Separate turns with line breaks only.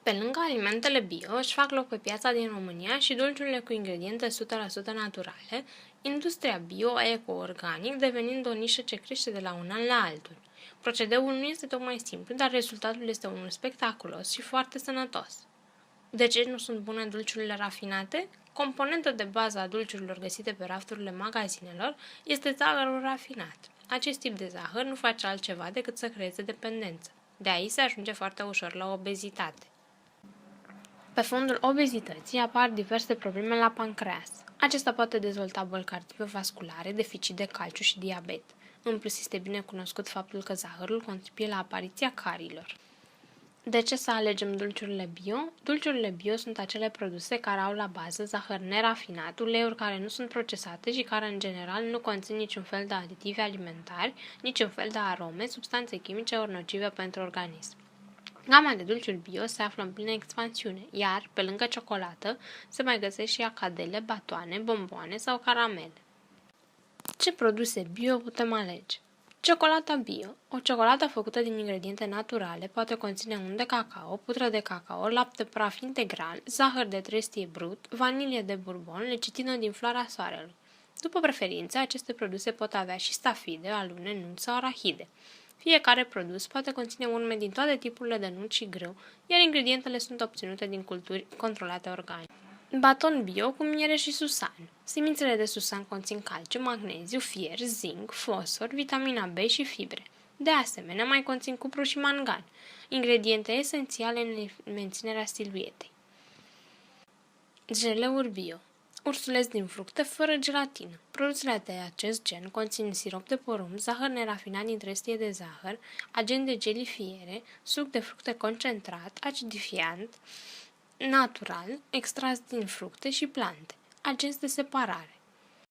Pe lângă alimentele bio, își fac loc pe piața din România și dulciurile cu ingrediente 100% naturale, industria bio-eco-organic devenind o nișă ce crește de la un an la altul. Procedeul nu este tocmai simplu, dar rezultatul este unul spectaculos și foarte sănătos. De ce nu sunt bune dulciurile rafinate? Componenta de bază a dulciurilor găsite pe rafturile magazinelor este zahărul rafinat. Acest tip de zahăr nu face altceva decât să creeze dependență. De aici se ajunge foarte ușor la obezitate. Pe fondul obezității apar diverse probleme la pancreas. Acesta poate dezvolta boli cardiovasculare, deficit de calciu și diabet. În plus, este bine cunoscut faptul că zahărul contribuie la apariția carilor. De ce să alegem dulciurile bio? Dulciurile bio sunt acele produse care au la bază zahăr nerafinat, uleiuri care nu sunt procesate și care în general nu conțin niciun fel de aditivi alimentari, niciun fel de arome, substanțe chimice ori nocive pentru organism. Gama de dulciuri bio se află în plină expansiune, iar, pe lângă ciocolată, se mai găsesc și acadele, batoane, bomboane sau caramele. Ce produse bio putem alege? Ciocolata bio. O ciocolată făcută din ingrediente naturale poate conține unt de cacao, putră de cacao, lapte praf integral, zahăr de trestie brut, vanilie de bourbon, lecitină din floarea soarelui. După preferință, aceste produse pot avea și stafide, alune, nuci sau arahide. Fiecare produs poate conține urme din toate tipurile de nuci și grâu, iar ingredientele sunt obținute din culturi controlate organic. Baton bio cu miere și susan. Semințele de susan conțin calciu, magneziu, fier, zinc, fosfor, vitamina B și fibre. De asemenea, mai conțin cupru și mangan, ingrediente esențiale în menținerea siluetei. Geleuri bio. Ursuleț din fructe fără gelatină. Produsele de acest gen conțin sirop de porumb, zahăr nerafinat din trestie de zahăr, agent de gelifiere, suc de fructe concentrat, acidifiant, natural, extras din fructe și plante, agenți de separare.